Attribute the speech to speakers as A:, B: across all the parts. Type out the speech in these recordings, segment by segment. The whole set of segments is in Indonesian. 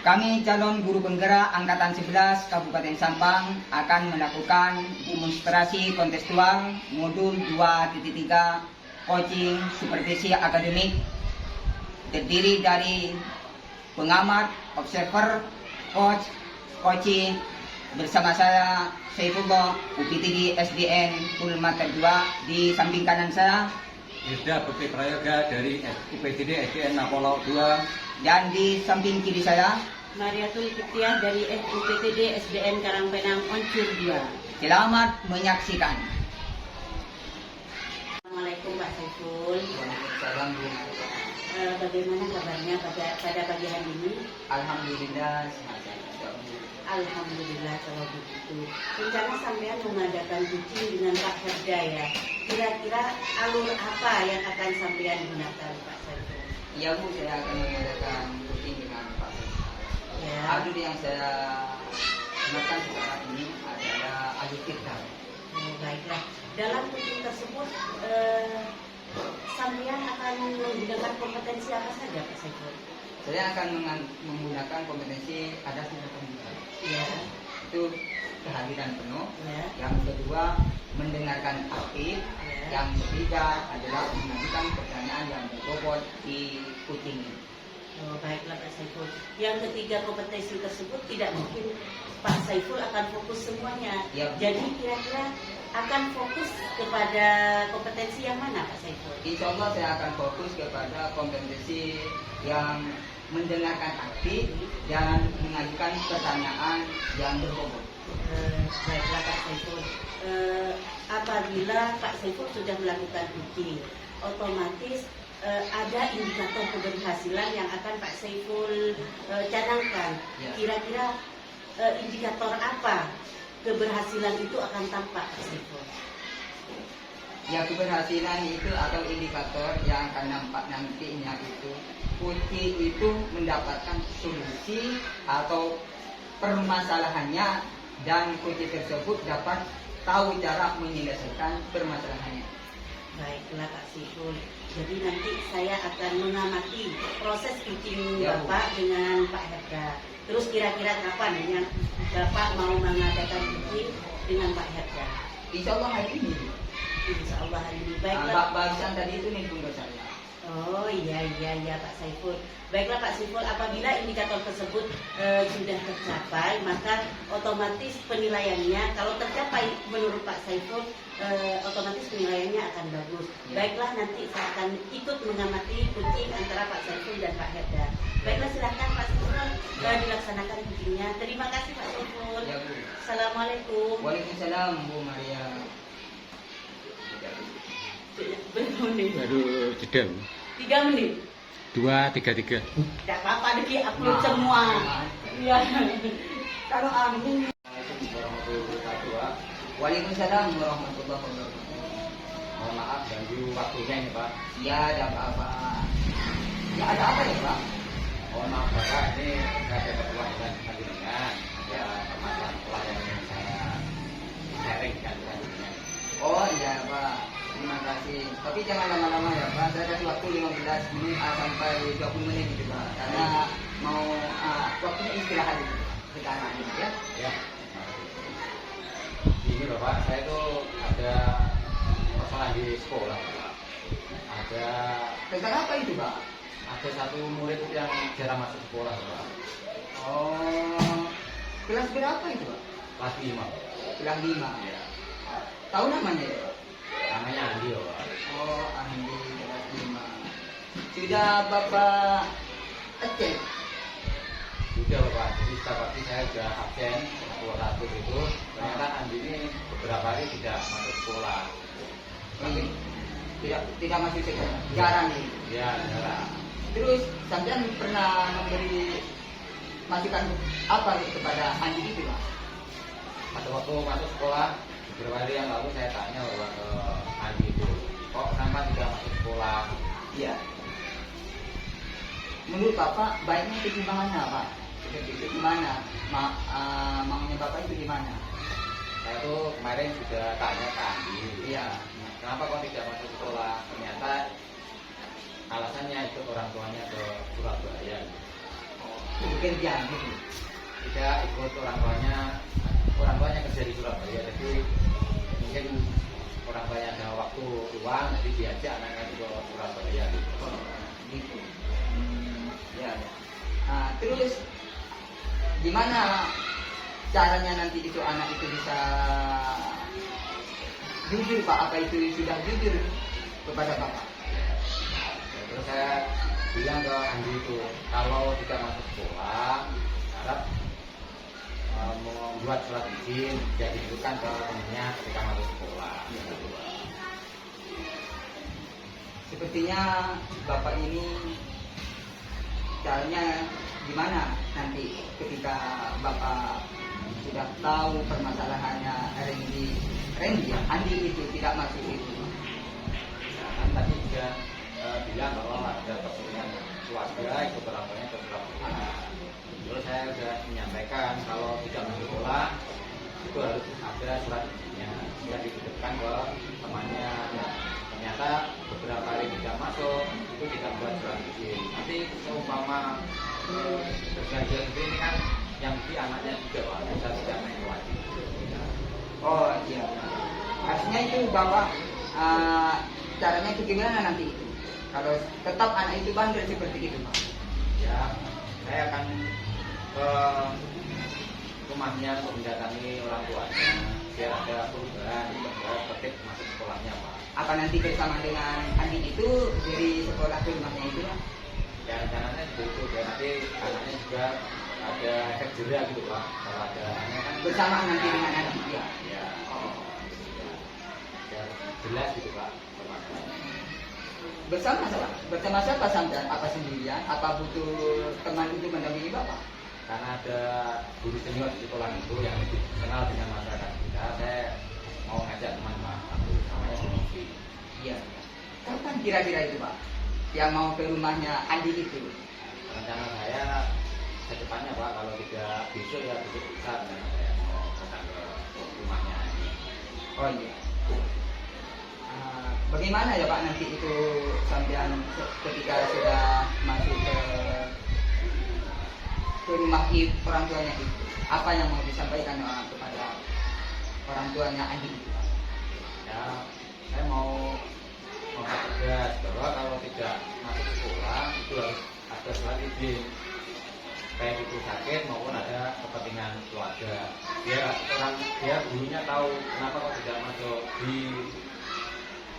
A: Kami calon guru penggerak Angkatan 11 Kabupaten Sampang akan melakukan demonstrasi kontekstual modul 2.3 coaching supervisi akademik terdiri dari pengamat, observer, coach, coaching bersama saya Saifullah UPTD SDN Pulmater 2. Di samping kanan saya
B: Yudha Bekti Prayoga dari UPTD SDN Napolo 2.
A: Dan di samping kiri saya
C: Mariatul Kiptiah dari UPTD SDN Karangpenang Oncur 2.
A: Selamat menyaksikan.
C: Assalamualaikum Pak Saiful.
A: Waalaikumsalam.
C: Bagaimana kabarnya pada pagi hari ini?
A: Alhamdulillah sehat.
C: Alhamdulillah kalau begitu. Rencana sampean mengadakan coaching dengan Pak Herda ya. Kira-kira alur apa yang akan sampean gunakan Pak Saiful?
A: Iya Bu, saya akan mengadakan coaching dengan Pak.
C: Ya.
A: Alur yang saya gunakan sekarang ini adalah alur kita.
C: Baiklah. Dalam coaching tersebut sampean akan menggunakan kompetensi apa saja Pak Saiful?
A: Saya akan menggunakan kompetensi adat dan pembukaan.
C: Ya.
A: Itu kehadiran penuh.
C: Ya.
A: Yang kedua, mendengarkan aktif.
C: Ya.
A: Yang ketiga adalah mengajukan pertanyaan yang berbobot di coaching ini.
C: Oh, baiklah Pak Saiful. Yang ketiga kompetensi tersebut tidak mungkin Pak Saiful akan fokus semuanya.
A: Ya.
C: Jadi kira-kira akan fokus kepada kompetensi yang mana Pak Saiful?
A: Insya Allah saya akan fokus kepada kompetensi yang mendengarkan aktif dan mengajukan pertanyaan yang berbobot.
C: Baiklah Pak Saiful. Apabila Pak Saiful sudah melakukan coaching, otomatis ada indikator keberhasilan yang akan Pak Saiful canangkan.
A: Ya.
C: Kira-kira indikator apa keberhasilan itu akan tampak Pak Saiful?
A: Ya, keberhasilan itu atau indikator yang akan nampak nantinya itu coaching itu mendapatkan solusi atau permasalahannya dan coaching tersebut dapat tahu cara menyelesaikan permasalahannya.
C: Baiklah Pak Saiful. Jadi nanti saya akan mengamati proses coaching
A: Ya,
C: Bapak dengan Pak Herda. Terus kira-kira kapan yang Bapak mau mengadakan coaching dengan Pak Herda?
A: Insya Allah hari ini.
C: Insya Allah hari ini. Baiklah.
A: Barusan tadi itu nih tunggu saya.
C: Oh iya Pak Saiful. Baiklah Pak Saiful, apabila indikator tersebut sudah tercapai, maka otomatis penilaiannya kalau tercapai menurut Pak Saiful, otomatis penilaiannya akan bagus.
A: Ya.
C: Baiklah, nanti saya akan ikut mengamati coaching antara Pak Saiful dan Pak Herda. Baiklah, silakan Pak Saiful dilaksanakan coachingnya. Terima kasih Pak Saiful.
A: Ya, Bu.
C: Assalamualaikum.
A: Waalaikumsalam Bu Maria.
C: Berapa menit?
B: Baru jeda.
C: 3 menit.
B: 2.33.
C: Tidak apa-apa, Deki upload semua. Iya. Kalau amin.
B: Assalamualaikum warahmatullahi wabarakatuh.
A: Waalaikumsalam warahmatullahi wabarakatuh.
B: Mohon maaf ganggu waktunya ini Pak.
A: Ya, ada apa-apa. Ya, ada apa ya Pak?
B: Mohon maaf Bapak, ini saya ada keperluan dengan panjenengan. Ada permasalahan pelayanan yang saya sharing kan selanjutnya.
A: Oh iya Pak, terima kasih. Tapi jangan lama-lama ya Pak. Saya kasih waktu 15 menit sampai 20 menit gitu Pak. Karena mau waktunya istirahat gitu sekarang ini ya.
B: Ya. Ini Bapak, saya itu ada persoalan di sekolah Bapak.
A: Tentang apa itu Pak?
B: Ada satu murid yang jarang masuk sekolah Bapak.
A: Oh, kelas berapa itu Pak?
B: Kelas 5.
A: Kelas 5 ya. Tahu namanya ya Pak?
B: Namanya Andi Bapak.
A: Oh, Andi kelas 5. Sudah Bapak cek?
B: Sudah Bapak, jadi setiap pagi saya sudah absen satu itu. Ternyata Andi ini beberapa hari tidak masuk sekolah.
A: Oke. Tidak masuk sekolah. Jarang nih.
B: Ya, jarang.
A: Terus sampean pernah memberi masukan apa kepada Andi itu Pak?
B: Pada waktu masuk sekolah, beberapa hari yang lalu saya tanya bahwa ke Andi itu, kok kenapa tidak masuk sekolah?
A: Iya. Menurut Bapak baiknya itu gimana Pak? Itu gimana? Maunya Bapak itu gimana?
B: Saya tuh kemarin sudah tanya ke Andi,
A: Iya.
B: kenapa kok tidak masuk sekolah? Ternyata alasannya itu orang tuanya ke Surabaya.
A: bekerja gitu.
B: Tidak ikut orang tuanya kerja di Surabaya, jadi mungkin orang tuanya ada waktu luang, jadi diajak anaknya ke Surabaya gitu.
A: Oh, gitu. Ya, ya. Nah, terus gimana caranya nanti itu anak itu bisa jujur Pak? Apa itu sudah jujur kepada Bapak?
B: Terus saya bilang ke Andi itu, kalau tidak masuk sekolah, harap membuat surat izin, tidak dibutuhkan ke temannya ketika masuk sekolah.
A: Sepertinya Bapak ini caranya gimana nanti ketika Bapak sudah tahu permasalahannya Andi itu tidak masuk itu.
B: Kan tadi juga bilang bahwa ada kepentingan keluarga ikut orang tuanya ke Surabaya. Terus saya sudah menyampaikan kalau tidak masuk sekolah itu harus ada surat izinnya, sudah dititipkan ke temannya. Ternyata beberapa kali tidak masuk itu tidak buat surat izin. Nanti seumpama perjanjian ini kan yang di anaknya juga Pak, bisa tidak main wajib.
A: Oh iya. Artinya itu Bapak caranya itu gimana nanti itu? Kalau tetap anak itu bandel seperti itu Pak?
B: Ya, saya akan ke rumahnya untuk mendatangi orang tuanya biar ada perubahan, tertib masuk sekolahnya Pak.
A: Apa nanti bersama dengan Andi itu dari sekolah ke rumahnya itu Pak?
B: Ya rencananya seperti itu, biar nanti anaknya juga ada efek jerah gitu Pak. Kalau ada anaknya kan
A: Bersama nanti dengan Andi ya?
B: ya,
A: Oh.
B: biar jelas gitu Pak permasalahannya.
A: Bersama siapa sampai? Apa sendirian? Apa butuh teman untuk mendampingi Bapak?
B: Karena ada guru senior di sekolah itu yang lebih kenal dengan masyarakat kita, saya mau ngajak teman aku namanya Bu Novi.
A: Iya. Kapan kira-kira itu Pak? Yang mau ke rumahnya Andi itu?
B: Rencana saya secepatnya Pak, kalau tidak besok ya besok lusa, saya mau datang ke rumahnya ini.
A: Oh iya. Bagaimana ya Pak nanti itu sampean ketika sudah masuk ke rumah orang tuanya itu? Apa yang mau disampaikan kepada orang tuanya Andi itu Pak?
B: Ya, saya mau tegas bahwa kalau tidak masuk sekolah itu harus ada surat izin, baik itu sakit maupun ada kepentingan keluarga. Biar gurunya tahu kenapa kok tidak masuk di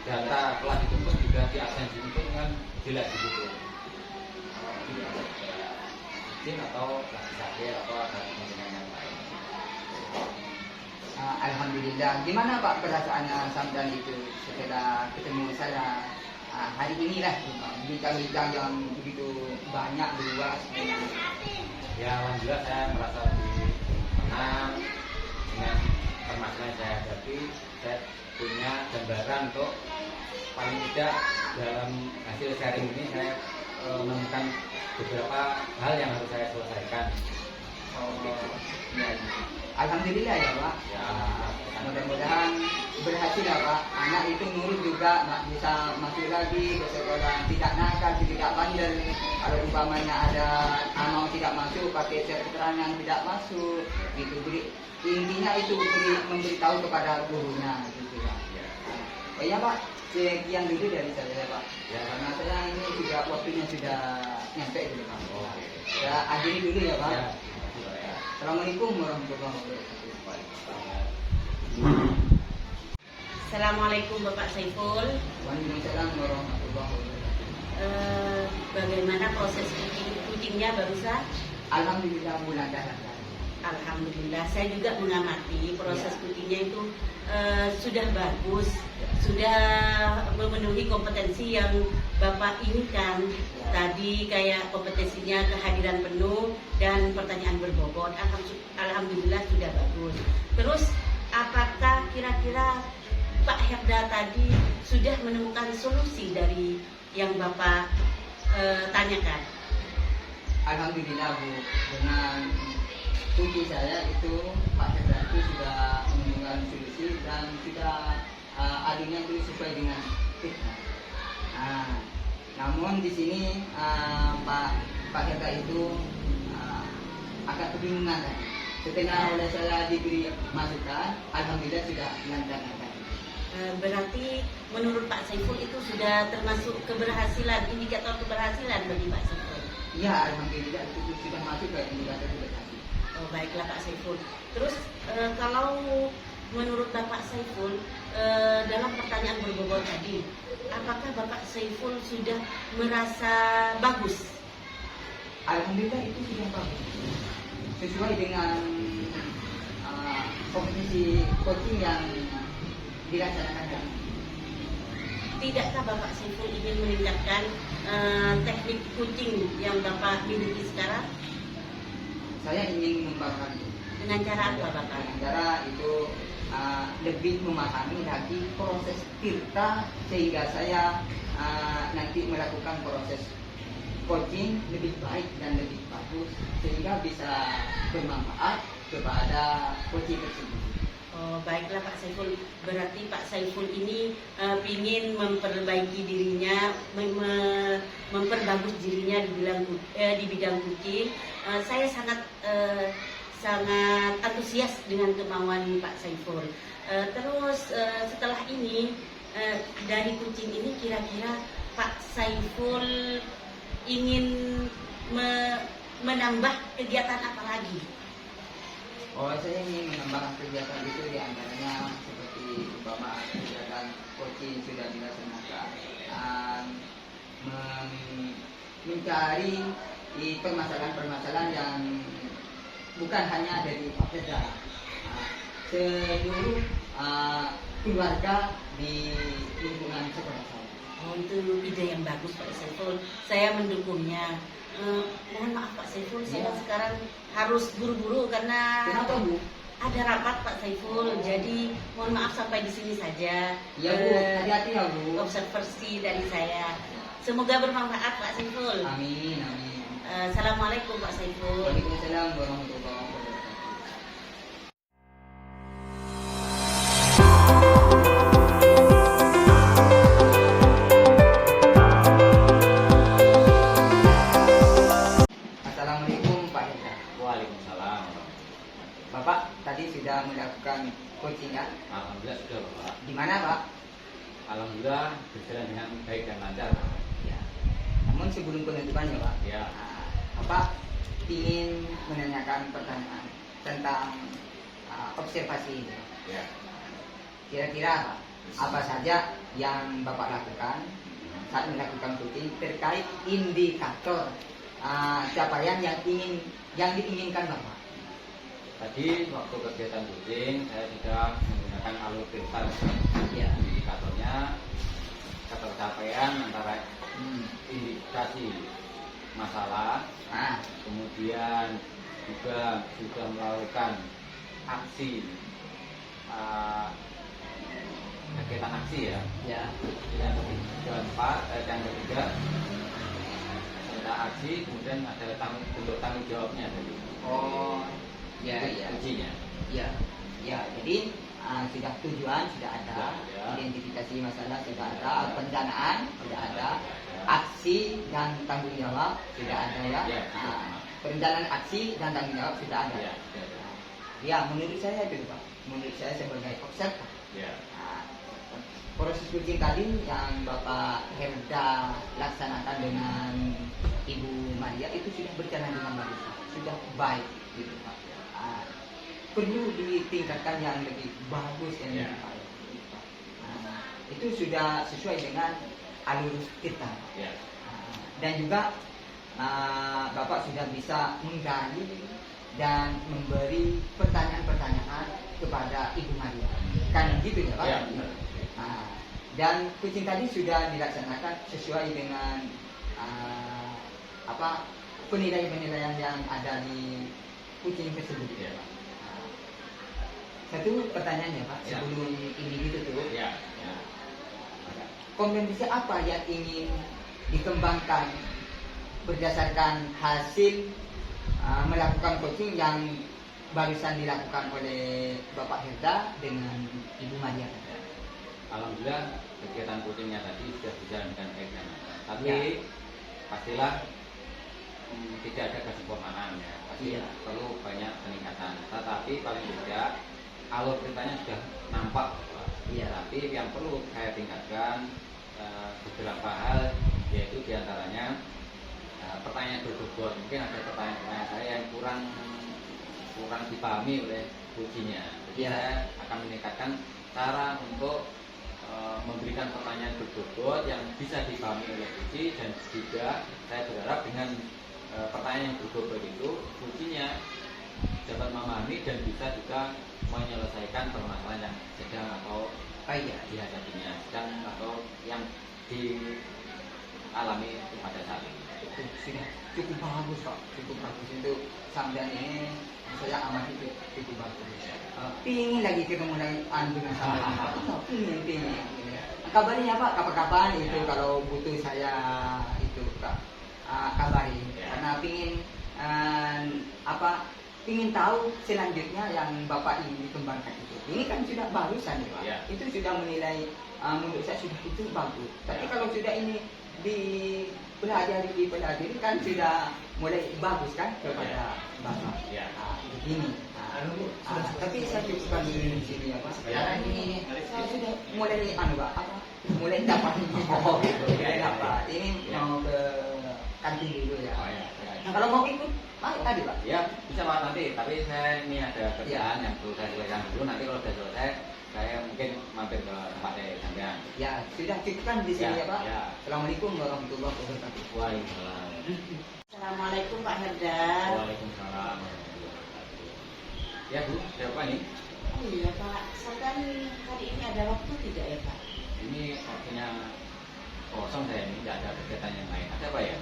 B: data kelas itu pun juga di absensi itu kan jelas di situ. Tidak ada izin atau lagi sakit atau ada kepentingan yang lain.
A: Alhamdulillah. Gimana Pak perasaannya sampean itu setelah ketemu saya hari inilah bincang-bincang yang begitu banyak luas.
B: Ya alhamdulillah saya merasa lebih tenang dengan permasalahan yang saya hadapi. Saya punya gambaran untuk paling tidak dalam hasil sharing ini saya menemukan beberapa hal yang harus saya selesaikan.
A: Ya. Alhamdulillah ya Pak.
B: Ya,
A: Mudah-mudahan berhasil ya Pak. Anak itu nurut juga, bisa masuk lagi ke sekolah, tidak nakal, tidak bandel. Kalau umpamanya ada mau tidak masuk, pakai surat keterangan tidak masuk, gitu. Intinya itu memberitahu kepada gurunya, gitu ya. Oh iya Pak, sekian dulu dari saya ya Pak.
B: Ya.
A: Karena saya ini juga waktunya sudah nyampe dulu Pak.
B: Oke.
A: Ya akhiri dulu ya Pak.
B: Ya.
A: Assalamualaikum warahmatullahi wabarakatuh.
C: Assalamualaikum Bapak Saiful.
A: Waalaikumsalam warahmatullahi wabarakatuh.
C: Bagaimana proses kucingnya barusan?
A: Alhamdulillah bulan dah.
C: Alhamdulillah, saya juga mengamati proses kucingnya itu sudah bagus, sudah memenuhi kompetensi yang Bapak inginkan. Tadi kayak kompetensinya kehadiran penuh dan pertanyaan berbobot. Alhamdulillah sudah bagus. Terus apakah kira-kira Pak Herda tadi sudah menemukan solusi dari yang Bapak tanyakan?
A: Alhamdulillah Bu, dengan kunci saya itu Pak Herda itu sudah menemukan solusi dan sudah adanya itu sesuai dengan fitnah. Namun di sini Pak Herda itu agak kebingungan tadi. Setelah oleh saya diberi masukan, alhamdulillah sudah lancar tadi.
C: Berarti menurut Pak Saiful itu sudah termasuk keberhasilan, indikator keberhasilan bagi Pak Saiful.
A: Ya, alhamdulillah itu sudah masuk ke indikator keberhasilan.
C: Oh, baiklah Pak Saiful. Terus kalau menurut Bapak Saiful dalam pertanyaan berbobot tadi, apakah Bapak Saiful sudah merasa bagus?
A: Alhamdulillah itu sudah bagus. Sesuai dengan kompetisi coaching yang dilaksanakan.
C: Tidakkah Bapak Saiful ingin meningkatkan teknik coaching yang Bapak miliki sekarang?
A: Saya ingin mengembangkan
C: Dengan cara apa Bapak?
A: dengan cara itu lebih memahami lagi proses tirta sehingga saya nanti melakukan proses coaching lebih baik dan lebih bagus sehingga bisa bermanfaat kepada coaching tersebut.
C: Oh, baiklah Pak Saiful. Berarti Pak Saiful ini ingin memperbaiki dirinya, memperbagus dirinya di bidang coaching. Saya sangat antusias dengan kemauan Pak Saiful. Terus setelah ini dari coaching ini kira-kira Pak Saiful ingin menambah kegiatan apa lagi?
A: Oh, saya ingin mengembangkan kegiatan itu diantaranya seperti umpama kegiatan coaching sudah dilaksanakan, mencari permasalahan-permasalahan yang bukan hanya dari pekerja, seluruh keluarga di lingkungan sekolah saya.
C: Oh, itu ide yang bagus Pak Saiful. Saya mendukungnya. Mohon maaf Pak Saiful, saya sekarang harus buru-buru karena
A: Kenapa Bu?
C: ada rapat Pak Saiful. Jadi mohon maaf sampai di sini saja.
A: Ya Bu, hati-hati ya Bu.
C: Observasi dari saya. Semoga bermanfaat Pak Saiful.
A: Amin, amin.
C: Assalamualaikum Pak Saiful.
A: Waalaikumsalam warahmatullahi wabarakatuh. Assalamualaikum Pak Hendra.
B: Waalaikumsalam.
A: Bapak tadi sudah melakukan coaching ya?
B: Alhamdulillah sudah Bapak.
A: Di mana Pak?
B: Alhamdulillah berjalan dengan baik dan lancar.
A: Ya. Namun sebelum penutupannya Pak,
B: Ya.
A: Bapak ingin menanyakan pertanyaan tentang observasi ini.
B: Ya.
A: Kira-kira apa saja yang Bapak lakukan saat melakukan coaching terkait indikator capaian yang diinginkan Bapak?
B: Tadi waktu kegiatan coaching saya sudah menggunakan alur filter.
A: Ya.
B: Indikatornya ketercapaian antara indikasi masalah, kemudian juga sudah melakukan aksi kegiatan aksi ya.
A: Ya.
B: Yang ketiga ada aksi, kemudian ada bentuk tanggung jawabnya tadi.
A: Oh, ya, ya.
B: Ujinya.
A: Ya, ya. Jadi sudah tujuan sudah ada,
B: Ya.
A: identifikasi masalah sudah ada, pendanaan sudah ada, aksi dan tanggung jawab sudah ada ya.
B: Ya.
A: Perencanaan aksi dan tanggung jawab sudah ada.
B: Ya.
A: Ya, menurut saya itu Pak. Menurut saya sebagai observer.
B: Ya.
A: Proses coaching tadi yang Bapak Herda laksanakan dengan Ibu Maria itu sudah berjalan dengan bagus, Pak. Sudah baik gitu Pak. Perlu ditingkatkan yang lebih bagus dan lebih baik. Gitu, Pak. Itu sudah sesuai dengan alur kita.
B: Ya.
A: Dan juga Bapak sudah bisa menggali dan memberi pertanyaan-pertanyaan kepada Ibu Maria. Kan gitu ya Pak?
B: Ya, benar.
A: Dan coaching tadi sudah dilaksanakan sesuai dengan penilaian-penilaian yang ada di coaching tersebut ya Pak. Satu pertanyaannya Pak,
B: Ya.
A: sebelum ini ditutup,
B: Ya. Ya.
A: kompetisi apa yang ingin dikembangkan berdasarkan hasil melakukan coaching yang barusan dilakukan oleh Bapak Herda dengan Ibu Maria?
B: Alhamdulillah kegiatan coachingnya tadi sudah berjalan dengan baik dan lancar. Tapi
A: Ya.
B: pastilah tidak ada kesempurnaan ya, pasti
A: Iya.
B: perlu banyak peningkatan. Tetapi paling tidak alur ceritanya sudah nampak, Pak.
A: Iya.
B: Tapi yang perlu saya tingkatkan beberapa hal, yaitu diantaranya pertanyaan berbobot. Mungkin ada pertanyaan saya yang kurang dipahami oleh kuncinya. Jadi
A: Iya.
B: saya akan meningkatkan cara untuk memberikan pertanyaan berbobot yang bisa dipahami oleh kunci, dan juga saya berharap dengan pertanyaan yang berbobot itu kuncinya dapat memahami dan bisa juga menyelesaikan permasalahan yang sedang atau
A: Iya.
B: dihadapinya, sedang atau yang dialami pada saat ini.
A: Itu sudah cukup bagus Pak, cukup bagus itu sampean ini saya amati itu cukup bagus. Pingin lagi ketemu lagi dengan sampean Pak. Pingin. Kabarnya Pak, kapan-kapan itu
B: Ya.
A: kalau butuh saya itu Kak, kabari.
B: Ya.
A: Karena pingin pingin tahu selanjutnya yang Bapak ingin dikembangkan itu. Ini kan sudah barusan ya Pak.
B: Ya.
A: Itu sudah menilai menurut saya sudah itu bagus. Tapi
B: Ya.
A: kalau sudah ini dipelajari kan sudah mulai bagus kan kepada Bapak.
B: Ya.
A: Begini. Tapi saya cukupkan dulu di sini ya Pak. Sekarang ini saya sudah mulai mulai dapat mulai dapat. Ini mau ke kantin dulu ya.
B: Oh, ya.
A: Nah, kalau mau ikut, tadi Pak.
B: Ya, bisa Pak nanti, tapi saya ini ada kerjaan yang perlu saya selesaikan dulu. Nanti kalau sudah selesai, saya mungkin mampir ke tempat sampean.
A: Ya, sudah cukupkan di sini ya, Pak.
B: Ya.
A: Assalamualaikum warahmatullahi wabarakatuh.
B: Waalaikumsalam.
C: Assalamualaikum Pak Herdan.
B: Waalaikumsalam warahmatullahi wabarakatuh. Ya Bu, siapa nih?
C: Oh iya Pak, sampai hari ini ada waktu tidak ya Pak?
B: Ini waktunya kosong saya ini, tidak ada kegiatan yang lain. Ada apa ya?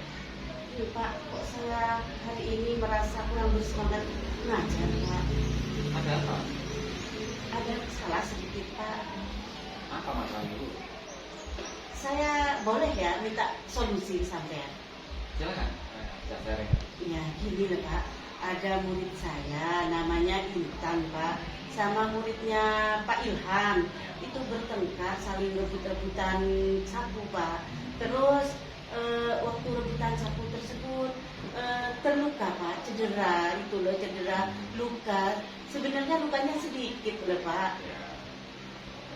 C: Iya Pak, kok saya hari ini merasa kurang bersemangat ngajar Pak.
B: Ada apa?
C: Ada salah sedikit Pak.
B: Apa masalahnya Bu?
C: Saya boleh ya minta solusi sampean?
B: Silakan. Bisa sharing.
C: Ya gini lah Pak, ada murid saya namanya Intan Pak, sama muridnya Pak Ilham. Itu bertengkar, saling rebut-rebutan sapu Pak. Terus waktu rebutan sapu tersebut terluka Pak, cedera itu loh, cedera luka. Sebenarnya lukanya sedikit loh Pak.
B: Ya.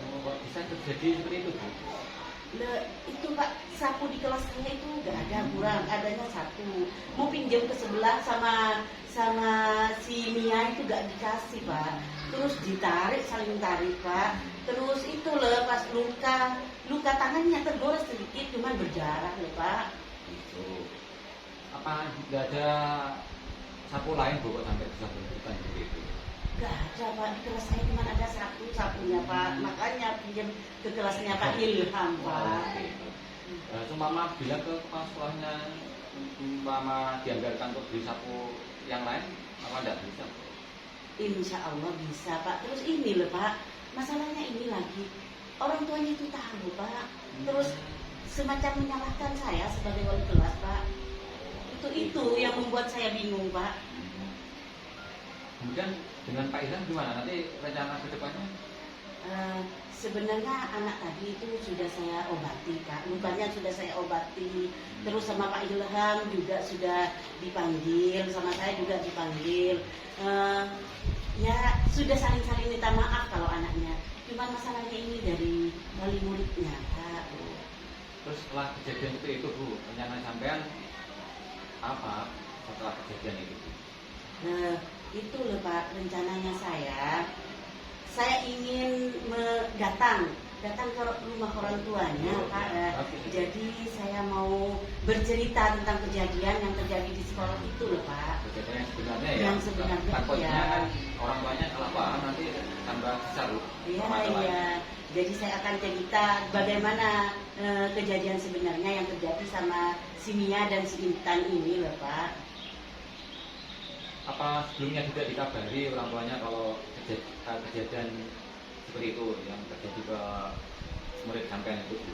B: Oh, kok bisa terjadi seperti itu Bu?
C: Itu Pak, sapu di kelas saya itu nggak ada, kurang, adanya satu. Mau pinjam ke sebelah sama si Mia itu nggak dikasih Pak. Terus ditarik, saling tarik Pak. Terus itu loh pas luka tangannya tergores sedikit, cuman berdarah loh Pak.
B: Itu. Apa nggak ada sapu lain Bu kok sampai bisa berhubungan seperti itu?
C: Nggak ada Pak, di kelas saya cuma ada satu sapunya Pak. Makanya pinjam ke kelasnya Pak Ilham Pak.
B: Seumpama bilang ke kepala sekolahnya, umpama dianggarkan untuk beli sapu yang lain, apa enggak bisa?
C: Insya Allah bisa Pak. Terus ini loh Pak, masalahnya ini lagi, orang tuanya itu tahu Pak. Terus semacam menyalahkan saya sebagai wali kelas Pak. Itu yang membuat saya bingung Pak.
B: Kemudian dengan Pak Ilham gimana? Nanti rencana ke depannya?
C: Sebenarnya anak tadi itu sudah saya obati Pak, lukanya sudah saya obati. Terus sama Pak Ilham juga sudah dipanggil, sama saya juga dipanggil. Ya sudah saling-saling minta maaf kalau anaknya. Cuman masalahnya ini dari wali muridnya Pak.
B: Terus setelah kejadian itu Bu, rencana sampean apa setelah kejadian itu Bu?
C: Itu loh Pak, rencananya saya ingin datang ke rumah orang tuanya Pak. Jadi saya mau bercerita tentang kejadian yang terjadi di sekolah itu loh Pak.
B: Kejadian yang sebenarnya ya?
C: Yang sebenarnya,
B: takutnya
C: ya.
B: kan orang tuanya salah paham, nanti tambah besar Bu.
C: Iya,
B: masalah.
C: iya. Jadi saya akan cerita bagaimana kejadian sebenarnya yang terjadi sama si Mia dan si Intan ini loh Pak.
B: Apa sebelumnya tidak dikabari orang tuanya kalau kejadian seperti itu yang terjadi ke murid sampean itu Bu?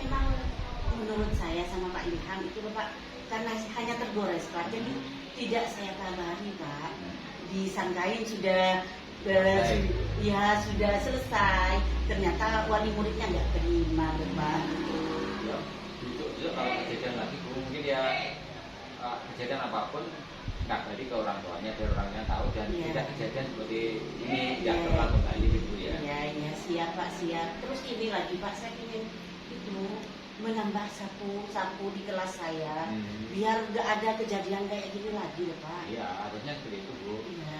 C: Memang menurut saya sama Pak Ilham itu loh Pak, karena hanya tergores Pak, jadi tidak saya kabari Pak. Disangkain sudah sudah selesai, ternyata wali muridnya nggak terima loh Pak.
B: Ya, besok kalau kejadian lagi Bu, mungkin ya kejadian apapun ngabari ke orang tuanya biar orangnya tahu dan
C: Iya.
B: tidak kejadian seperti ini
C: Iya.
B: yang terulang kembali gitu ya.
C: Ya, ya, siap Pak, siap. Terus ini lagi Pak, saya ingin itu menambah sapu di kelas saya, biar gak ada kejadian kayak gini lagi ya Pak.
B: Iya, harusnya seperti itu Bu.
C: Iya.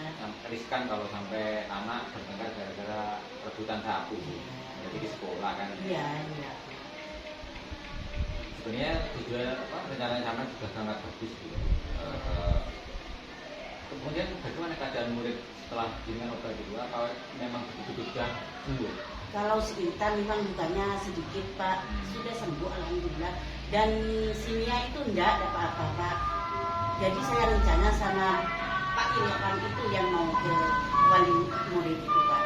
B: Riskan kalau sampai anak bertengkar gara-gara rebutan sapu Bu. Jadi di sekolah kan.
C: Iya, iya.
B: Sebenarnya tujuan rencana sama sudah sangat bagus Bu. Kemudian bagaimana keadaan murid setelah dengan obat kedua? Kalau memang begitu sudah sembuh?
C: Kalau sebentar memang lukanya sedikit Pak, sudah sembuh alhamdulillah. Dan simia itu enggak ada apa-apa Pak. Jadi saya rencana sama Pak Irfan itu yang mau ke wali murid itu Pak.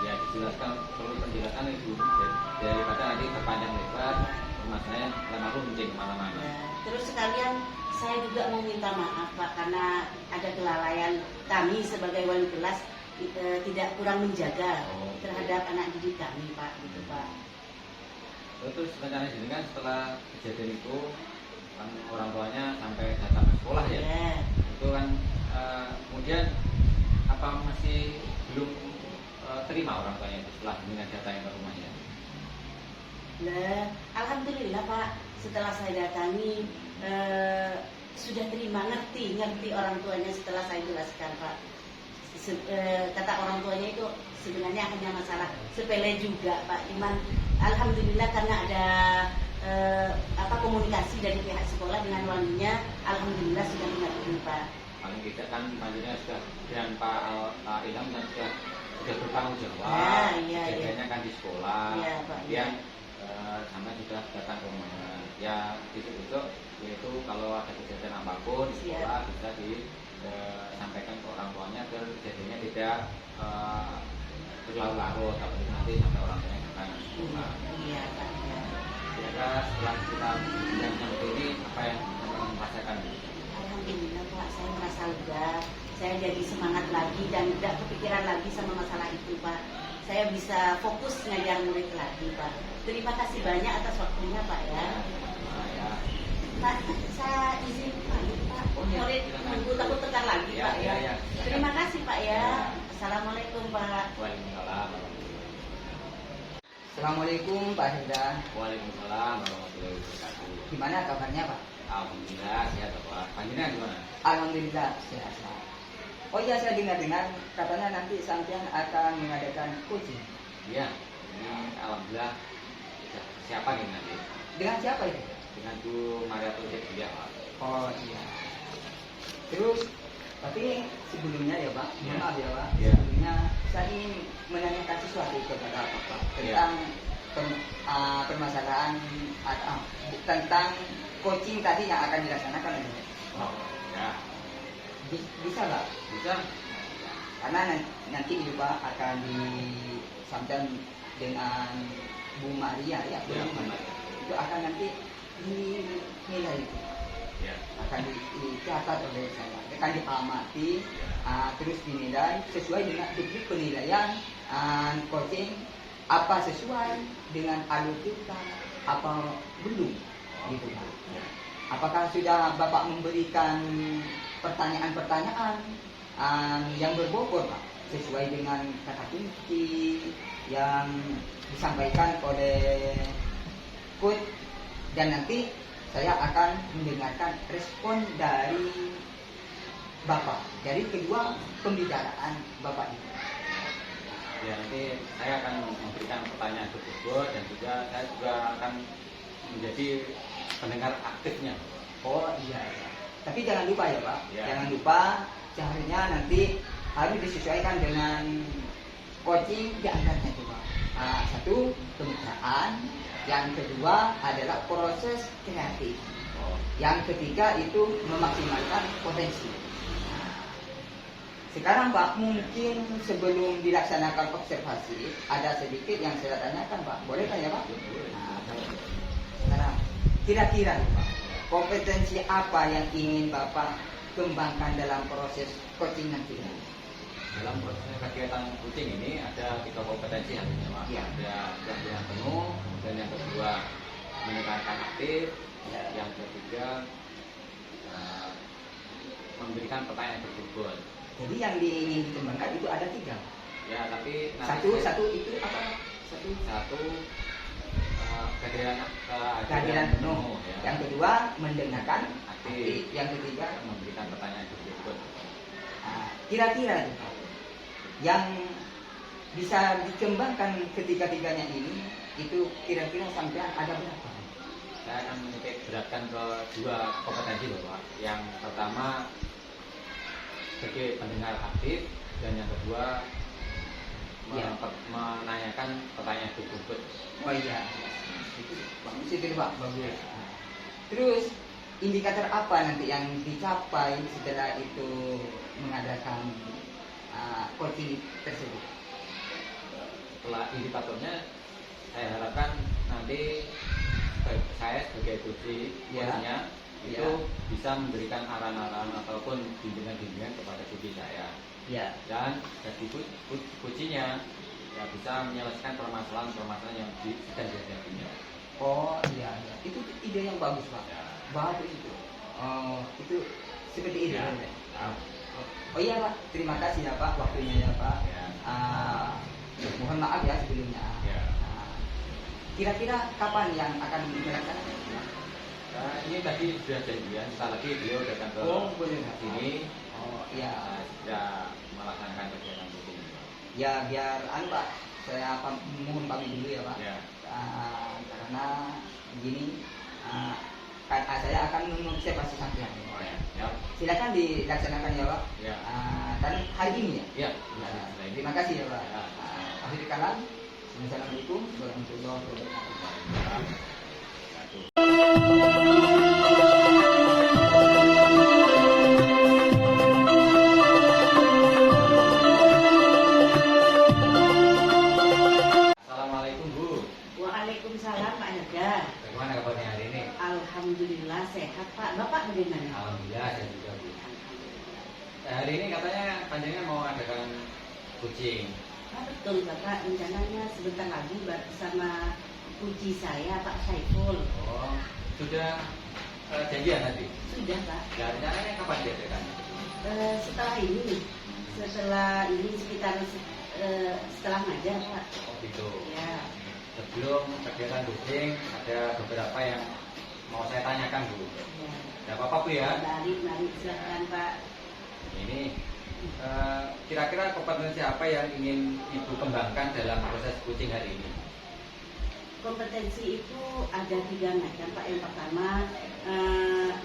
B: Ya dijelaskan, perlu penjelasan itu daripada nanti terpanjang lebar, masalahnya lama runcing kemana-mana.
C: Ya, terus sekalian saya juga mau minta maaf Pak karena ada kelalaian kami sebagai wali kelas tidak kurang menjaga terhadap anak didik kami Pak, gitu Pak.
B: Terus rencana sini kan setelah kejadian itu kan orang tuanya sampai datang ke sekolah ya.
C: Ya.
B: Itu kan kemudian apa masih belum terima orang tuanya itu setelah dengan datang ke rumahnya?
C: Nah, alhamdulillah Pak, setelah saya datangi sudah terima, ngerti orang tuanya setelah saya jelaskan Pak. Kata orang tuanya itu sebenarnya hanya masalah sepele juga Pak Iman. Alhamdulillah karena ada komunikasi dari pihak sekolah dengan walinya, alhamdulillah sudah mengerti Pak.
B: Paling tidak kan maksudnya sudah dan Pak Ilham kan sudah bertanggung jawab.
C: Iya.
B: Kejadiannya kan di sekolah.
C: Iya, Pak.
B: Kemudian sama sudah datang ke rumahnya. Ya besok yaitu kalau ada kejadian apapun di sekolah bisa disampaikan ke orang tuanya agar kejadiannya tidak berlarut-larut tapi nanti sampai orang tuanya datang ke sekolah.
C: Iya Pak. Ya.
B: Kira-kira setelah kita yang ini apa yang teman merasakan?
C: Alhamdulillah Pak, saya merasa lega. Saya jadi semangat lagi dan tidak kepikiran lagi sama masalah itu Pak. Saya bisa fokus ngajar murid lagi Pak. Terima kasih banyak atas waktunya Pak ya. Pak, saya izin pamit Pak. Murid nunggu takut tekan lagi Pak ya. Terima kasih Pak ya. Assalamualaikum Pak.
B: Waalaikumsalam.
A: Assalamualaikum Pak Hendra.
B: Waalaikumsalam warahmatullahi wabarakatuh.
A: Gimana kabarnya Pak?
B: Alhamdulillah sehat Pak. Panjenengan gimana?
A: Alhamdulillah sehat. Oh iya, saya dengar-dengar katanya nanti sampean akan mengadakan coaching.
B: Iya. Ini alhamdulillah siapa nih nanti?
A: Dengan siapa itu?
B: Dengan Bu Mariatul Hidayah Pak.
A: Oh iya. Terus tapi sebelumnya ya Pak,
B: Ya.
A: maaf ya Pak.
B: Ya.
A: Sebelumnya saya ingin menanyakan sesuatu kepada Bapak tentang permasalahan tentang coaching tadi yang akan dilaksanakan.
B: Oh, ya.
A: Bisa nggak?
B: Bisa.
A: Karena nanti itu Pak akan disampaikan dengan Bu Maria ya, Bu
B: Ya,
A: Maria. Itu akan nanti dinilai,
B: Ya.
A: akan dicatat oleh saya, akan diamati, terus dinilai sesuai dengan titik penilaian coaching, apa sesuai dengan alur kita, apa belum, gitu Pak.
B: Ya.
A: Apakah sudah Bapak memberikan pertanyaan-pertanyaan yang berbobot Pak, sesuai dengan kata kunci yang disampaikan oleh coach, dan nanti saya akan mendengarkan respon dari Bapak dari kedua pembicaraan Bapak ini.
B: Ya, nanti saya akan memberikan pertanyaan tersebut dan juga saya juga akan menjadi pendengar aktifnya.
A: Oh iya, iya. Tapi jangan lupa ya Pak,
B: Ya.
A: jangan lupa caranya nanti harus disesuaikan dengan coaching di antaranya itu Pak. Satu, kemitraan. Yang kedua adalah proses kreatif. Yang ketiga itu memaksimalkan potensi. Sekarang Pak, mungkin sebelum dilaksanakan observasi ada sedikit yang saya tanyakan Pak. Boleh kan ya Pak? Sekarang kira-kira Pak, kompetensi apa yang ingin Bapak kembangkan dalam proses coaching nanti?
B: Dalam proses kegiatan coaching ini ada 3 kompetensi yang Pak.
A: Ya.
B: Ada pelatihan penuh, kemudian yang kedua menekankan aktif,
A: Ya.
B: yang ketiga memberikan pertanyaan berbobot.
A: Jadi yang ingin dikembangkan itu ada 3.
B: Ya, tapi
A: Satu itu apa?
B: Satu
A: Kehadiran penuh.
B: ya.
A: Yang kedua mendengarkan
B: Aktif.
A: aktif. Yang ketiga
B: Memberikan pertanyaan berbobot.
A: kira-kira itu, Pak, yang bisa dikembangkan ketiga-tiganya ini itu kira-kira sampai ada berapa?
B: Saya akan menitik beratkan ke 2 kompetensi Bapak. Yang pertama sebagai pendengar aktif, dan yang kedua
A: Ya.
B: menanyakan pertanyaan berbobot.
A: Oh iya, itu bagus itu Pak, bagus. Terus indikator apa nanti yang dicapai setelah itu mengadakan coaching tersebut?
B: Setelah indikatornya, saya harapkan nanti saya sebagai coachnya itu bisa memberikan arahan-arahan ataupun bimbingan-bimbingan kepada coach saya.
A: Ya.
B: Dan jadi coachnya ya bisa menyelesaikan permasalahan-permasalahan yang sedang dihadapinya.
A: Oh iya, iya. Itu ide yang bagus Pak.
B: Ya.
A: Bagus itu. Itu seperti itu.
B: Ya.
A: Kan?
B: Ya.
A: Oh iya Pak, terima kasih ya Pak waktunya ya Pak.
B: Ya.
A: Mohon maaf ya sebelumnya.
B: Ya.
A: Kira-kira kapan yang akan dilaksanakan?
B: Nah, ini tadi sudah janjian, setelah lagi beliau datang ke
A: boleh.
B: sini.
A: Oh iya.
B: Sudah melaksanakan kegiatan coaching.
A: Ya biar Pak, saya mohon pamit dulu ya Pak.
B: Ya.
A: Karena begini, saya akan mengobservasi sampean.
B: Oh ya. Ya.
A: Silakan dilaksanakan ya Pak.
B: Ya.
A: Dan hari ini ya.
B: Ya.
A: Terima kasih ya Pak.
B: Ya.
A: Akhir kalam. Assalamualaikum warahmatullahi wabarakatuh.
B: Assalamualaikum Bu.
C: Waalaikumsalam Pak Heda.
B: Bagaimana kabarnya hari ini?
C: Alhamdulillah sehat Pak. Bapak bagaimana?
B: Alhamdulillah saya juga Bu. Hari ini katanya panjenengan mau adakan coaching.
C: Betul Bapak, rencananya sebentar lagi bersama uji saya Pak Saiful.
B: Oh, sudah janjian tadi?
C: Sudah Pak.
B: Ya, rencananya kapan diadakan?
C: Setelah ini sekitar setelah ngajar Pak.
B: Oh gitu.
C: Ya.
B: Sebelum kegiatan coaching ada beberapa yang mau saya tanyakan Bu.
C: Ya.
B: Tidak apa-apa Bu ya?
C: Mari silakan Pak.
B: Ini kira-kira kompetensi apa yang ingin Ibu kembangkan dalam proses coaching hari ini?
C: Kompetensi itu ada 3 macam Pak. Yang pertama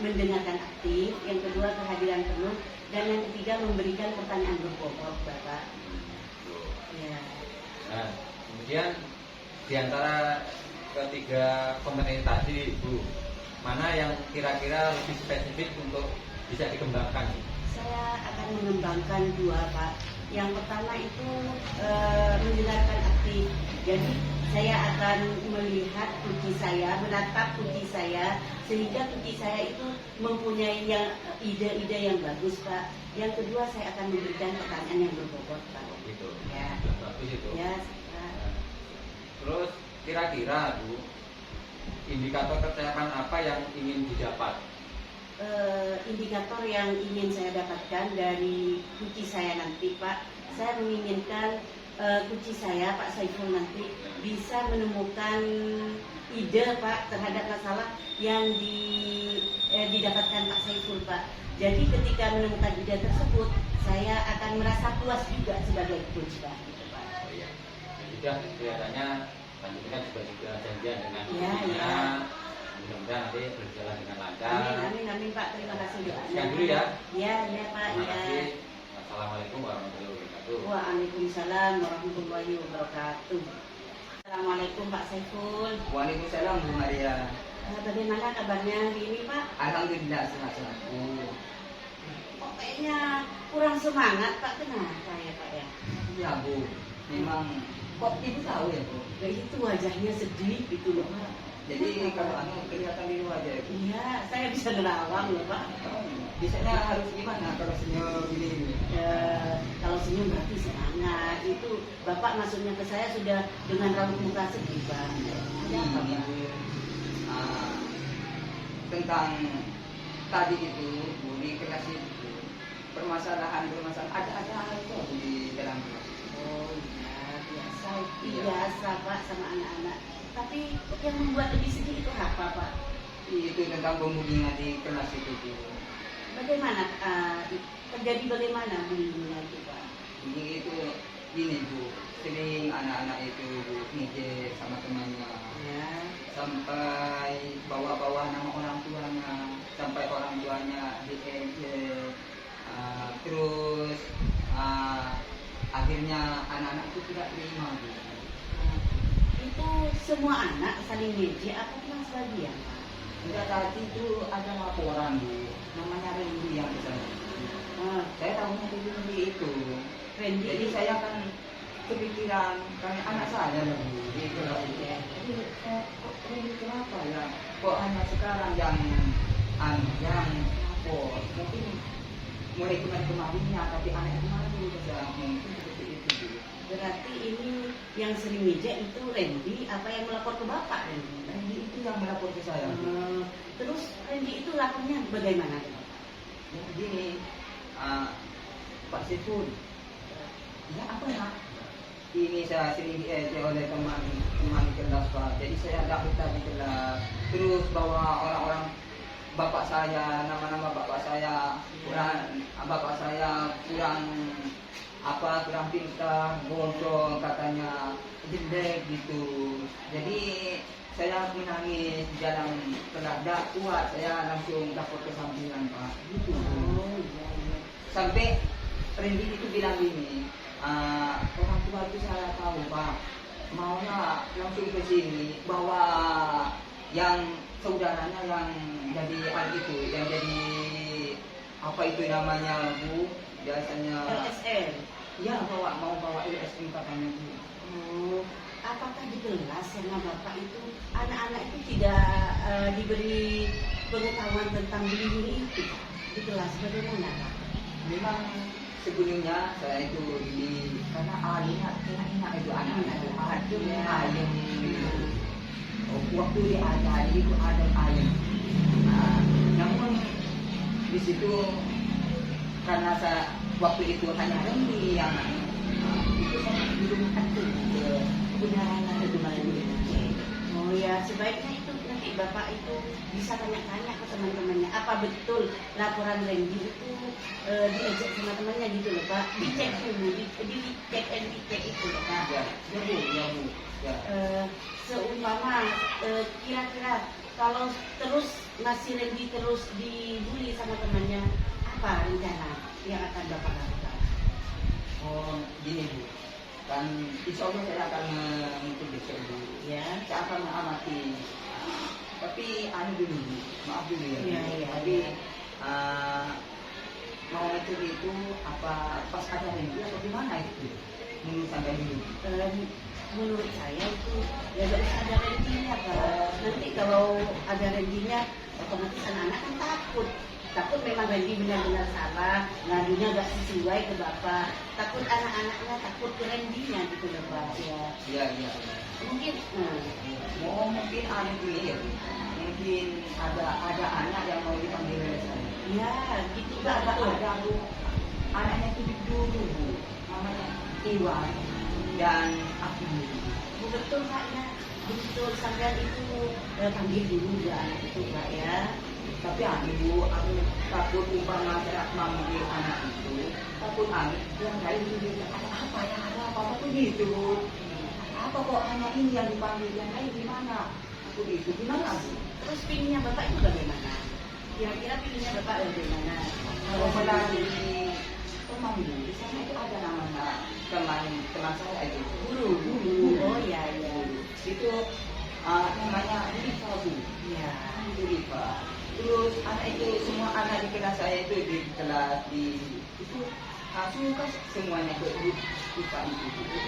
C: mendengarkan aktif, yang kedua kehadiran penuh, dan yang ketiga memberikan pertanyaan berbobot Bapak. Ya.
B: Nah, kemudian di antara ketiga kompetensi tadi Ibu, mana yang kira-kira lebih spesifik untuk bisa dikembangkan?
C: Saya akan mengembangkan 2 Pak. Yang pertama itu mendengarkan aktif. Jadi saya akan melihat kunci saya, menatap kunci saya, sehingga kunci saya itu mempunyai ide-ide yang bagus Pak. Yang kedua saya akan memberikan pertanyaan yang berbobot Pak.
B: Gitu.
C: Ya.
B: Bagus itu.
C: Ya.
B: Terus kira-kira Bu, indikator kecakapan apa yang ingin didapat?
C: Indikator yang ingin saya dapatkan dari kunci saya nanti Pak, saya menginginkan kunci saya Pak Saiful nanti bisa menemukan ide Pak terhadap masalah yang didapatkan Pak Saiful Pak. Jadi ketika menemukan ide tersebut, saya akan merasa puas juga sebagai coach Pak. Gitu, Pak.
B: Oh iya. Sudah kelihatannya panjenengan juga janjian dengan
C: Ya,
B: coachingnya.
C: ya.
B: Mudah-mudahan nanti berjalan dengan lancar.
C: Amin Pak, terima kasih doanya.
B: Sekian dulu ya.
C: Ya Pak,
B: Terima
C: ya.
B: kasih. Assalamualaikum warahmatullahi wabarakatuh.
C: Waalaikumsalam warahmatullahi wabarakatuh. Assalamualaikum Pak Saiful.
A: Waalaikumsalam Bu Maria.
C: Bagaimana kabarnya hari ini Pak?
A: Alhamdulillah sehat-sehat.
C: Kok kayaknya kurang semangat Pak, kenapa ya Pak ya?
A: Iya Bu, memang kok Ibu tahu ya Bu?
C: Ya itu wajahnya sedih gitu loh Pak.
A: Jadi kalau kelihatan di wajah itu,
C: Iya, saya bisa nerawang loh Pak.
A: biasanya harus gimana kalau senyum gini?
C: Kalau senyum berarti semangat. Itu Bapak maksudnya ke saya sudah dengan raut muka sedih Pak. Ada apa Pak?
A: Tentang tadi itu Bu, di kelas itu permasalahan ada itu Bu, di dalam kelas.
C: Oh iya, biasa,
A: Iya.
C: biasa Pak sama anak-anak. Tapi yang membuat lebih sedih itu apa Pak?
A: Itu tentang pembulian di kelas itu Bu.
C: Bagaimana terjadi bagaimana bullyingnya itu Pak?
A: Ini itu gini Bu, sering anak-anak itu Bu ngejek sama temannya,
C: Ya.
A: sampai bawa-bawa nama orang tuanya, sampai orang tuanya diejek. Terus akhirnya anak-anak itu tidak terima Bu.
C: Itu semua anak saling ngejek apa cuma sebagian Pak?
A: Enggak, tadi itu ada laporan Bu, namanya Randy yang kesana. Saya tahunya di Randy itu.
C: Randy.
A: Jadi saya kan kepikiran karena anak saya lah Bu, di kelas itu. Jadi kok Randy kenapa ya? Kok hanya sekarang yang lapor? Mungkin mulai kemarin-kemarinnya, tapi anak kemarin dulu saya mungkin seperti itu Bu.
C: Berarti ini yang sering ngejek itu Randy apa yang melapor ke Bapak Randy?
A: Randy itu yang melapor ke saya Bu.
C: Terus Randy itu lapornya bagaimana?
A: Ya begini, Pak Sifun, ya apa ya? Ini saya sering diejek oleh teman kelas Pak. Jadi saya daftar di kelas, terus bawa orang-orang bapak saya, nama-nama bapak saya kurang kurang pintar, bodoh katanya, jelek gitu. Jadi saya menangis di dalam kelas, tidak kuat, saya langsung lapor ke sampingan Pak. Gitu.
C: Oh iya iya.
A: Sampai Randy itu bilang gini, orang tua itu saya tahu Pak, maunya langsung ke sini bawa yang saudaranya yang jadi itu, yang jadi apa itu namanya Bu, biasanya
C: LSM.
A: ya mau bawa LSM katanya Bu.
C: Oh, apakah di kelas sama Bapak itu anak-anak itu tidak diberi pengetahuan tentang bullying itu Pak? Di kelas bagaimana Pak?
A: Memang sebelumnya saya itu karena enak itu anak-anak itu ayam gitu. Waktu diajari itu ada ayam. Namun di situ karena saya waktu itu hanya Randy yang itu saya belum atur kebenaran itu malah.
C: Oh ya, sebaiknya itu nanti Bapak itu bisa tanya-tanya ke teman-temannya. Apa betul laporan Randy itu diejek sama temannya gitu loh Pak? Dicek dulu, dicek and dicek itu loh Pak.
A: Ya Bu. Ya.
C: Seumpama kira-kira kalau terus masih Randy terus dibully sama temannya, apa rencana yang akan Bapak lakukan?
A: Oh gini Bu, kan insya Allah saya akan mengikuti besok Bu.
C: Ya.
A: Saya akan mengamati. Tapi dulu Bu, maaf dulu ya.
C: Iya.
A: Tapi mau itu apa pas ada Randy atau gimana itu? Menurut sampai dulu.
C: Menurut saya itu ya gak usah ada Randy-nya Pak. Nanti kalau ada Randy-nya otomatis anak-anak kan takut memang Randy benar-benar salah, ngadunya gak sesuai ke Bapak, takut anak-anaknya takut ke Randy-nya gitu loh Pak. Ya
A: Iya.
C: mungkin
A: Mungkin ini ya Bu. Mungkin ada anak yang mau dipanggil oleh saya.
C: ya gitu Pak.
A: Ada Bu. Anaknya itu dulu Bu. Namanya Iwan dan aku.
C: Bu, betul Pak ya. Betul sampean itu panggil dulu ya anak itu Pak ya.
A: Tapi Bu, aku takut umpama saya memanggil anak itu, takut yang lain juga ada apa tuh gitu. Apa kok hanya ini yang dipanggil, yang lain gimana? Aku itu gimana Bu?
C: Terus pilihnya Bapak itu bagaimana? Kira-kira pilihnya Bapak bagaimana?
A: Kalau melalui teman Bu, di sana itu ada namanya teman saya itu
C: Guru. Oh iya.
A: Itu namanya Rifa Bu.
C: Ya.
A: Itu Rifa. Terus anak itu semua anak di kelas saya itu di kelas itu suka semuanya ke Rifa itu.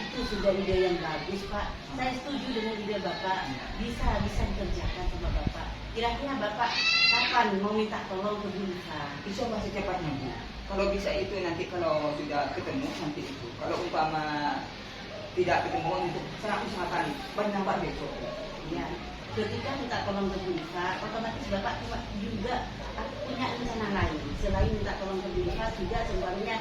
C: Itu sudah ide yang bagus Pak. Saya setuju dengan ide Bapak. Bisa dikerjakan sama Bapak. Kira-kira Bapak kapan mau minta tolong ke Bu Rifa?
A: Bisa masih cepatnya Bu. Kalau bisa itu nanti kalau sudah ketemu nanti itu. Kalau umpama tidak ketemu untuk saya usahakan pendapat besok.
C: Ya. Ketika minta tolong ke Bu Rifa, otomatis Bapak juga punya juga semuanya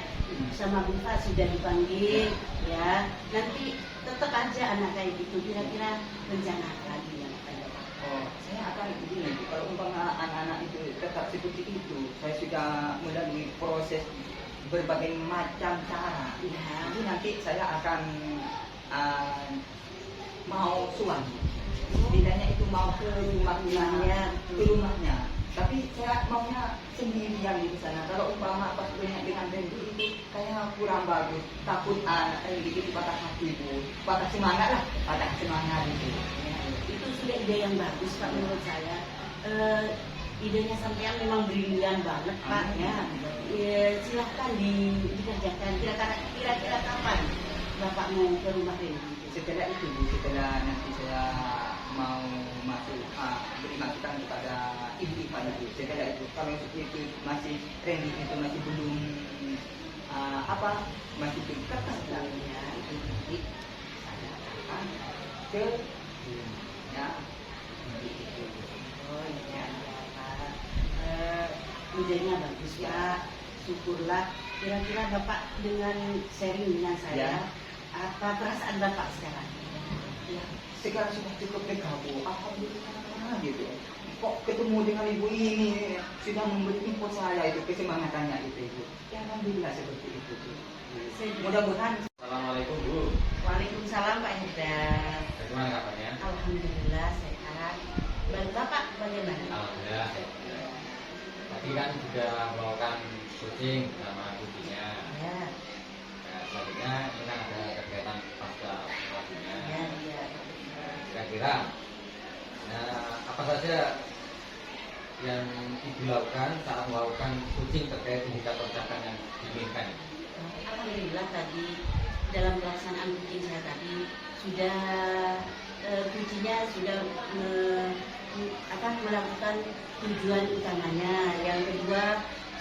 C: sama Biva sudah dipanggil ya. Nanti tetap aja anak kayak gitu, kira-kira rencana apa lagi yang akan Bapak?
A: Oh, saya akan begini, kalau umpama anak-anak itu tetap seperti itu, saya sudah melalui proses berbagai macam cara.
C: Ya.
A: Jadi nanti saya akan mau suami. Bedanya itu mau ke rumahnya,
C: Ya,
A: ke rumahnya. Tapi saya maunya sendirian di sana. Kalau umpama pas banyak dengan Randy itu kayak kurang bagus. Takut anak Randy itu patah hati bu, patah semangat lah, patah semangat itu.
C: Ya, itu sudah ide yang bagus Pak menurut saya. Idenya sampean memang brilian banget Pak ya. Silahkan dikerjakan. Kira-kira kapan Bapak mau ke rumah Randy?
A: Setelah itu, setelah nanti saya mau masuk beri masukan kepada ibu Ipa itu. Setelah itu, kalau itu masih Randy itu masih belum masih tingkat ya itu nanti saya akan ke ya
C: Oh iya Pak. Idenya bagus Pak. Syukurlah. Kira-kira Bapak dengan sharing dengan saya, apa perasaan Bapak sekarang?
A: ya sekarang sudah cukup bergabung, alhamdulillah gitu. Kok ketemu dengan ibu ini sudah memberi info saya itu kesemangatannya itu ibu. Ya alhamdulillah seperti itu. Mudah-mudahan.
B: Assalamualaikum Bu.
C: Waalaikumsalam Pak Hidar.
B: Bagaimana kabarnya?
C: Alhamdulillah sehat. Dan Bapak bagaimana?
B: Alhamdulillah. Tadi kan sudah melakukan coaching sama kuncinya.
C: Ya,
B: Nah, selanjutnya ini kan ada kegiatan pasca operasinya.
C: ya.
B: Kira-kira apa saja yang Ibu lakukan saat melakukan coaching terkait indikator capaian yang diinginkan?
C: Alhamdulillah tadi dalam pelaksanaan coaching saya tadi sudah kuncinya sudah melakukan tujuan utamanya. Yang kedua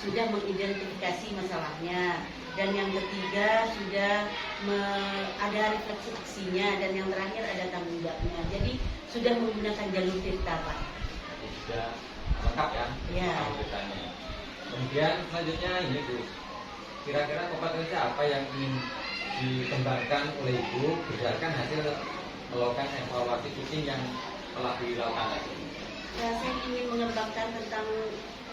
C: sudah mengidentifikasi masalahnya, dan yang ketiga sudah ada refleksi aksinya, dan yang terakhir ada tanggung jawabnya. Jadi sudah menggunakan jalur cerita Pak.
B: Jadi sudah lengkap ya?
C: Ya.
B: Ceritanya. Kemudian selanjutnya ini Bu, kira-kira kompetensi apa yang ingin dikembangkan oleh Ibu berdasarkan hasil melakukan evaluasi coaching yang telah dilakukan tadi?
C: Ya, saya ingin mengembangkan tentang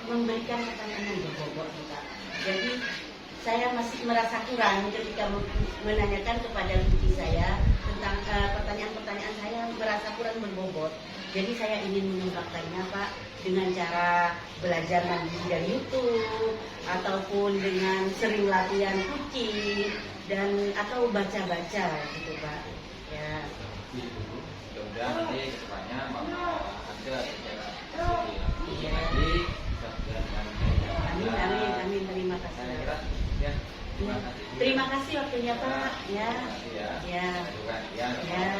C: memberikan pertanyaan yang berbobot Pak. Jadi saya masih merasa kurang ketika menanyakan kepada kunci saya tentang pertanyaan-pertanyaan saya merasa kurang berbobot. Jadi saya ingin mengembangkannya Pak dengan cara belajar mandiri dari YouTube ataupun dengan sering latihan kucing dan atau baca-baca gitu Pak. Ya.
B: Mudah-mudahan nanti kedepannya ada secara lagi bisa berjalan dengan baik.
C: Amin. Terima kasih.
B: Saya kira ya. Terima kasih.
C: Terima kasih waktunya Pak. Ya.
B: Terima kasih ya.
C: Ya.
B: Ya.
C: Ya.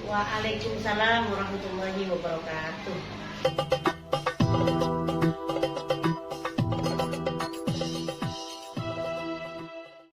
C: Waalaikumsalam warahmatullahi wabarakatuh.